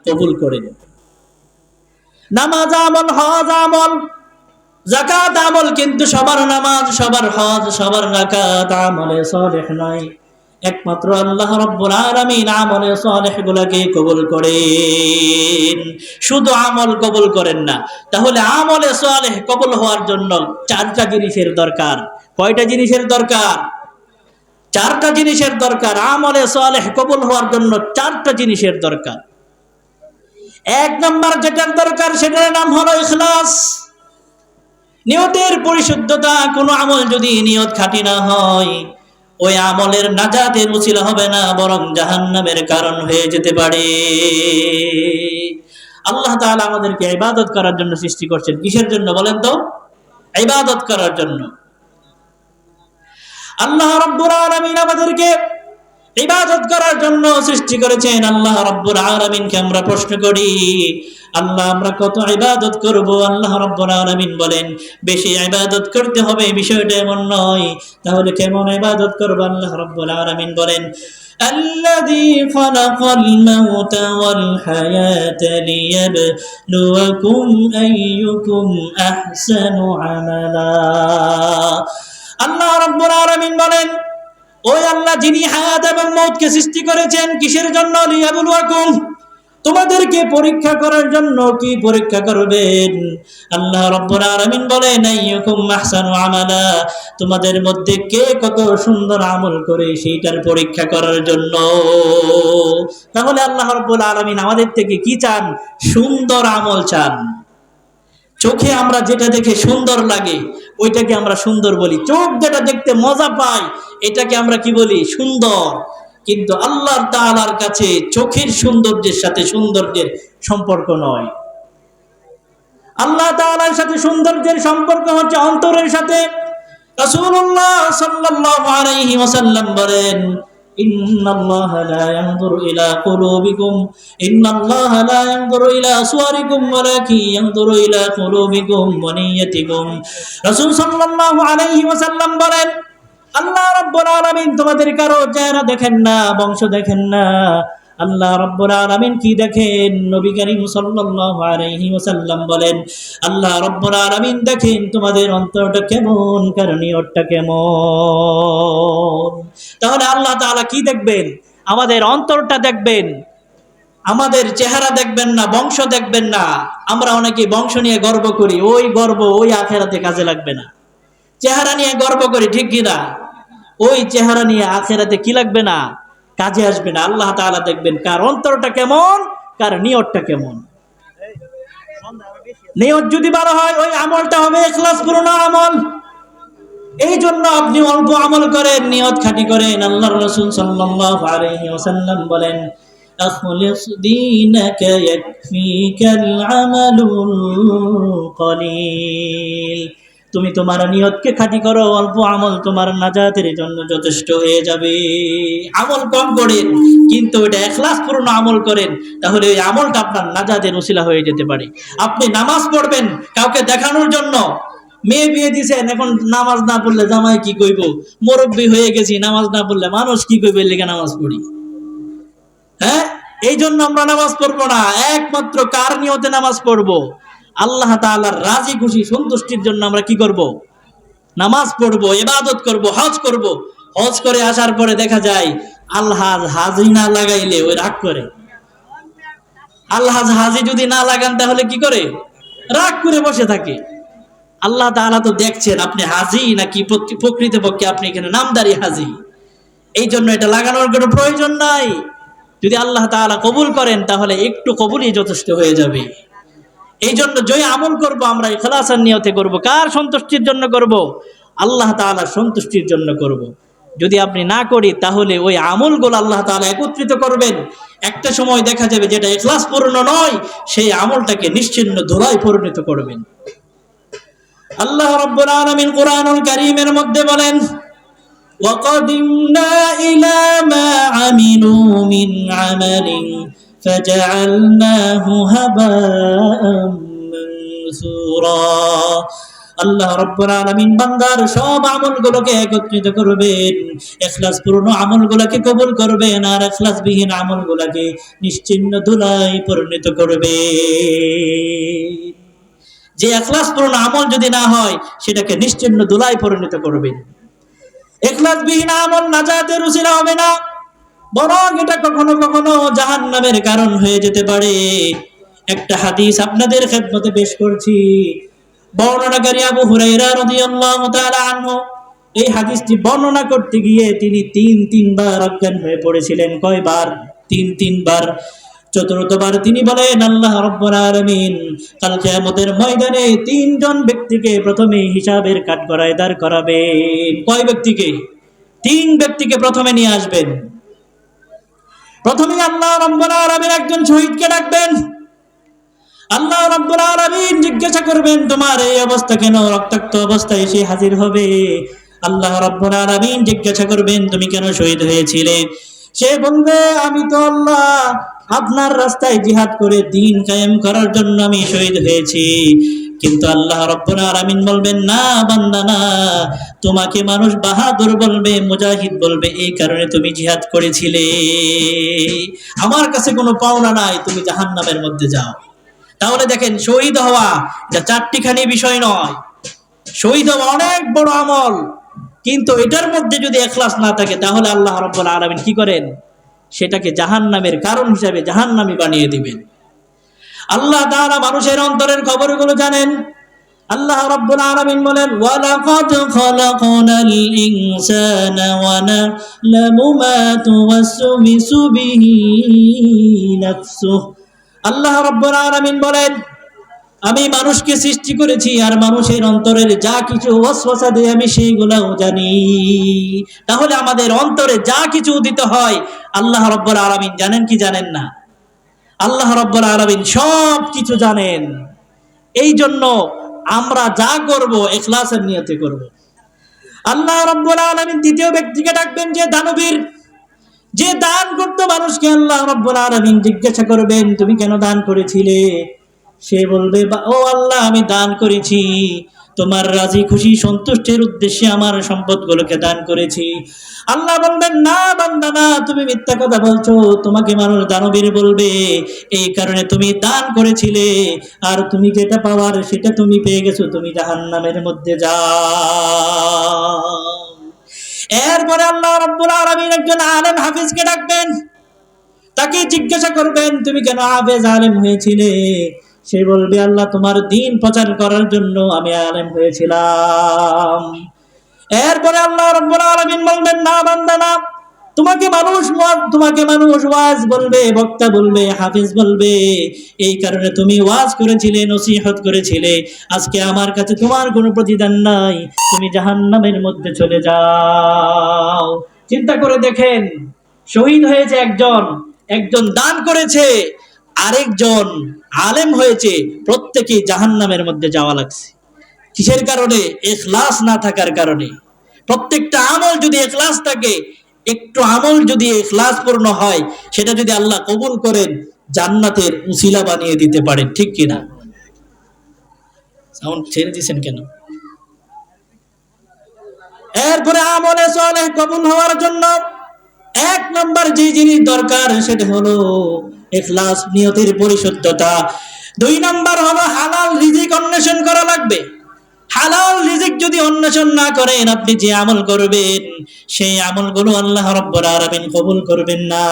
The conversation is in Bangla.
কবুল করে নেন। নামাজ আমল, হজ আমল, যাকাত আমল, কিন্তু সবার নামাজ, সবার হজ, সবার যাকাত আমলে সালেহ নয়। একমাত্র আল্লাহ রাব্বুল আলামিন আমলে সালেহ গুলাকে কবুল করেন, শুধু আমল কবুল করেন না। তাহলে আমলে সালেহ কবুল হওয়ার জন্য চারটা জিনিসের দরকার। কয়টা জিনিসের দরকার? চারটা জিনিসের দরকার। আমলে সালেহ কবুল হওয়ার জন্য চারটা জিনিসের দরকার। এক নম্বর যেটার দরকার সেটার নাম হলো ইখলাস, নিয়তের পরিশুদ্ধতা। কোনো আমল যদি নিয়ত খাঁটি না হয়, ওই আমলের নাজাতের উসিলা হবে না, বরং জাহান্নামের কারণ হয়ে যেতে পারে। আল্লাহ তাআলা আমাদেরকে ইবাদত করার জন্য সৃষ্টি করছেন। কিসের জন্য বলেন তো? ইবাদত করার জন্য। আল্লাহ রাব্বুল আলামিন আমাদেরকে ইবাদত করার জন্য সৃষ্টি করেছেন। আল্লাহ রাব্বুল আলামিনকে আমরা প্রশ্ন করি, আল্লাহ আমরা কত ইবাদত করব? আল্লাহ রাব্বুল আলামিন বলেন বেশি ইবাদত করতে হবে, বিষয়টা এমন নয়। তাহলে কেমন ইবাদত করব? আল্লাহ রাব্বুল আলামিন বলেন الذي خلق الموت والحياة ليبلوكم أيكم أحسن عملا। আল্লাহ রাব্বুল আলামিন বলেন ওই আল্লাহ যিনি হায়াত এবং মওতকে সৃষ্টি করেছেন কিসের জন্য? লিয়াবলুয়াকুম, তোমাদেরকে পরীক্ষা করার জন্য। কি পরীক্ষা করবেন? আল্লাহ রাব্বুল আলামিন বলেন আইয়ুকুম আহসানু আমালা, তোমাদের মধ্যে কে কত সুন্দর আমল করে সেইটার পরীক্ষা করার জন্য। তাহলে আল্লাহ রাব্বুল আলামিন আমাদের থেকে কি চান? সুন্দর আমল চান। চোখে আমরা যেটা দেখে সুন্দর লাগে ওইটাকে আমরা সুন্দর বলি। চোখ যেটা দেখতে মজা পায় এটাকে আমরা কি বলি? সুন্দর। কিন্তু আল্লাহ তাআলার কাছে চোখের সৌন্দর্যের সাথে সৌন্দর্যের সম্পর্ক নয়। আল্লাহ তাআলার সাথে সৌন্দর্যের সম্পর্ক হচ্ছে অন্তরের সাথে। রাসূলুল্লাহ সাল্লাল্লাহু আলাইহি ওয়াসাল্লাম বলেন ইন্নাল্লাহা লা ইয়ানজুরু ইলা কুলুবিকুম, ইন্নাল্লাহা লা ইয়ানজুরু ইলা সুওয়ারিকুম ওয়ালাকিন ইয়ানজুরু ইলা কুলুবিকুম ওয়া নিয়্যাতিকুম। রাসূল সাল্লাল্লাহু আলাইহি ওয়াসাল্লাম বলেন আল্লাহ রাব্বুল আলামিন তোমাদের কারো চেহারা দেখেন না, বংশ দেখেন না। আল্লাহ রাব্বুল আলামিন কি দেখেন? নবী করিম সাল্লাল্লাহু আলাইহি ওয়াসাল্লাম বলেন আল্লাহ রাব্বুল আলামিন দেখেন তোমাদের অন্তরটা কেমন, কারণ নিয়তটা কেমন। তাহলে আল্লাহ তাআলা কি দেখবেন? আমাদের অন্তরটা দেখবেন, আমাদের চেহারা দেখবেন না, বংশ দেখবেন না। আমরা অনেকে বংশ নিয়ে গর্ব করি, ওই গর্ব ওই আখিরাতে কাজে লাগবে না। চেহারা নিয়ে গর্ব করি, ঠিক কিনা? ওই চেহারা নিয়ে আখিরাতে কি লাগবে না, কাজে আসবে না। আল্লাহ তাআলা দেখবেন কার অন্তরটা কেমন, কার নিয়তটা কেমন। নিয়ত যদি ভালো হয় ওই আমলটা হবে ইখলাসপূর্ণ আমল। এই জন্য আপনি অল্প আমল করেন, নিয়ত খাঁটি করেন। আল্লাহর রাসূল সাল্লাল্লাহু আলাইহি ওয়াসাল্লাম বলেন আখলিস দীনাকা ইয়াকফিকাল আমালুল কলিল, তুমি তোমার নিয়তকে খাঁটি করো, অল্প আমল তোমার নাজাতের জন্য যথেষ্ট হয়ে যাবে। আমল কম করেন কিন্তু ওটা ইখলাসপূর্ণ আমল করেন, তাহলে ওই আমলটা আপনার নাজাতের ওসিলা হয়ে যেতে পারে। আপনি নামাজ পড়বেন কাউকে দেখানোর জন্য, মেয়ে বিয়ে দিয়েছেন, এখন নামাজ না পড়লে জামাই কি কইব, মুরব্বী হয়ে গেছি নামাজ না পড়লে মানুষ কি কইবে, লেগে নামাজ পড়ি। হ্যাঁ, এই জন্য আমরা নামাজ পড়বো না। একমাত্র কার নিয়তে নামাজ পড়বো? আল্লাহ তাআলার রাজি খুশি সন্তুষ্টির জন্য আমরা কি করব? নামাজ পড়বো, ইবাদত করব, হজ করব। হজ করে আসার পরে দেখা যায় আল্লাহ হাজি না লাগাইলে ওই রাগ করে। আল্লাহ হাজি যদি না লাগান তাহলে কি করে? রাগ করে বসে থাকে। আল্লাহ তাআলা তো দেখছেন আপনি হাজি নাকি প্রকৃতপক্ষে আপনি এখানে নামদারি হাজি। এই জন্য এটা লাগানোর কোনো প্রয়োজন নাই। যদি আল্লাহ তাআলা কবুল করেন তাহলে একটু কবুলই যথেষ্ট হয়ে যাবে। এই জন্য যে আমল করব আমরা ইখলাসের নিয়তে করব। কার সন্তুষ্টির জন্য করব? আল্লাহ তাআলার সন্তুষ্টির জন্য করব। যদি আপনি না করি তাহলে ওই আমলগুলো আল্লাহ তাআলা একত্রিত করবেন, একটা সময় দেখা যাবে যেটা ইখলাসপূর্ণ নয় সেই আমলটাকে নিশ্চিহ্ন ধুলায় পরিণত করবেন। আল্লাহ রাব্বুল আলামিন কোরআনুল কারীমের মধ্যে বলেন ওয়াকাদিমনা ইলা মা আমিলু মিন আমালিন فجعلناه هباء منثورا। আল্লাহ রাব্বুল আলামিন বান্দার সব আমলগুলোকে একত্রিত করবেন, ইখলাসপূর্ণ আমলগুলোকে কবুল করবেন আর ইখলাসবিহীন আমলগুলোকে নিশ্চিহ্ন ধুলায় পরিণত করবেন। যে ইখলাসপূর্ণ আমল যদি না হয় সেটাকে নিশ্চিহ্ন ধুলায় পরিণত করবেন। ইখলাসবিহীন আমল নাজাতের উসিলা হবে না, বরং এটা কখনো কখনো জাহান্নামের কারণ হয়ে যেতে পারে। একটা হাদিস আপনাদের খেদমতে পেশ করছি। বর্ণনাকারী আবু হুরায়রা রাদিয়াল্লাহু তাআলা আনহু এই হাদিসটি বর্ণনা করতে গিয়ে তিনি তিনবার অজ্ঞান হয়ে পড়েছিলেন। কয়বার? তিনবার। চতুর্থবার তিনি বলেন, আল্লাহ রাব্বুল আলামিন কাল কিয়ামতের ময়দানে তিনজন ব্যক্তিকে প্রথমে হিসাবের কাঠগড়ায় দাঁড় করাবেন। কয় ব্যক্তিকে? তিন ব্যক্তিকে প্রথমে নিয়ে আসবেন। প্রথমে আল্লাহ রাব্বুল আলামিন একজন শহীদকে ডাকবেন। আল্লাহ রাব্বুল আলামিন জিজ্ঞাসা করবেন, তোমার এই অবস্থা কেন? রক্তাক্ত অবস্থায় এসে হাজির হবে। আল্লাহ রাব্বুল আলামিন জিজ্ঞাসা করবেন, তুমি কেন শহীদ হয়েছিলে? সে বলবে, আমি তো আল্লাহ আপনার রাস্তায় জিহাদ করে দ্বীন কায়েম করার জন্য আমি শহীদ হয়েছি। কিন্তু আল্লাহ রাব্বুল আলামিন বলবেন, না বান্দা না, তোমাকে মানুষ বাহাদুর বলবে, মুজাহিদ বলবে, এই কারণে তুমি জিহাদ করেছিলে। আমার কাছে কোনো পাওনা নাই, তুমি জাহান্নামের মধ্যে যাও। তাহলে দেখেন, শহীদ হওয়া যা চারটিখানি বিষয় নয়। শহীদ হওয়া অনেক বড় আমল, কিন্তু এটার মধ্যে যদি ইখলাস না থাকে তাহলে আল্লাহ রাব্বুল আলামিন কি করেন? সেটাকে জাহান্নামের কারণ হিসাবে জাহান্নামী বানিয়ে দিবেন। আল্লাহ তাআলা মানুষের অন্তরের খবরগুলো জানেন। আল্লাহ রাব্বুল আলামিন বলেন, ওয়ালাকাদ খালাকনাল ইনসানা ওয়া না'লামু মা তুওয়াসবিসু বিহি নাফসুহু। আল্লাহ রাব্বুল আলামিন বলেন, আমি মানুষকে সৃষ্টি করেছি আর মানুষের অন্তরের যা কিছু ওয়াসওয়াসা দেয় আমি সেইগুলাও জানি। তাহলে আমাদের অন্তরে যা কিছু উদিত হয় আল্লাহ রাব্বুল আলামিন জানেন কি জানেন না? আল্লাহ রাব্বুল আলামিন সব কিছু জানেন। এই জন্য আমরা যা করব ইখলাসের নিয়তে করব। আল্লাহ রাব্বুল আলামিন দ্বিতীয় ব্যক্তিকে ডাকবেন, যে দানবীর, যে দান করতো মানুষকে। আল্লাহ রাব্বুল আলামিন জিজ্ঞাসা করবেন, তুমি কেন দান করেছিলে? সে বলবে, ও আল্লাহ, আমি দান করেছি তোমার রাজি খুশি সন্তুষ্টির উদ্দেশ্যে আমার সম্পদগুলোকে দান করেছি। আল্লাহ বলবেন, না বান্দা না, তুমি মিথ্যা কথা বলছো, তোমাকে মানুষ দানবীর বলবে, এই কারণে তুমি দান করেছিলে আর তুমি যেটা পাওয়ার সেটা তুমি পেয়ে গেছো, তুমি জাহান্নামের মধ্যে যাও। এরপরে আল্লাহ রাব্বুল আলামিন একজন আলেম হাফিজকে ডাকবেন। তাকে জিজ্ঞাসা করবেন, তুমি কেন হাফেজ আলেম হয়েছিলে? সে বলবে, আল্লাহ তোমার দ্বীন প্রচার করার জন্য আমি আলেম হয়েছিলাম। এরপরে আল্লাহ রাব্বুল আলামিন বলবেন, না বান্দা না, তোমাকে মানুষ ওয়াজ বলবে, বক্তা বলবে, হাফেজ বলবে, এই কারণে তুমি ওয়াজ করেছিলে, নসিহত করেছিলে। আজকে আমার কাছে তোমার কোনো প্রতিদান নাই, তুমি জাহান্নামের মধ্যে চলে যাও। চিন্তা করে দেখেন, শহীদ হয়েছে একজন দান করেছে, আরেকজন আলেম হয়েছে, প্রত্যেকেই জাহান্নামের মধ্যে যাওয়া লাগছে। কিসের কারণে? ইখলাস না থাকার কারণে। প্রত্যেকটা আমল যদি ইখলাস থাকে, একটু আমল যদি ইখলাস পূর্ণ হয়, সেটা যদি আল্লাহ কবুল করেন, জান্নাতের উসিলা বানিয়ে দিতে পারেন। ঠিক কিনা? সাউন্ড ছেড়ে দিয়েছেন কেন? এরপরে আমলে সালেহ কবুল হওয়ার জন্য এক নম্বর যে জিনিস দরকার সেটা হলো ইখলাস, নিয়তের পরিশুদ্ধতা। দুই নম্বর হলো হালাল রিজিক অন্বেষণ করা লাগবে। হালাল রিজিক যদি অন্বেষণ না করেন, আপনি যে আমল করবেন সেই আমলগুলো আল্লাহ রাব্বুল আলামিন কবুল করবেন না।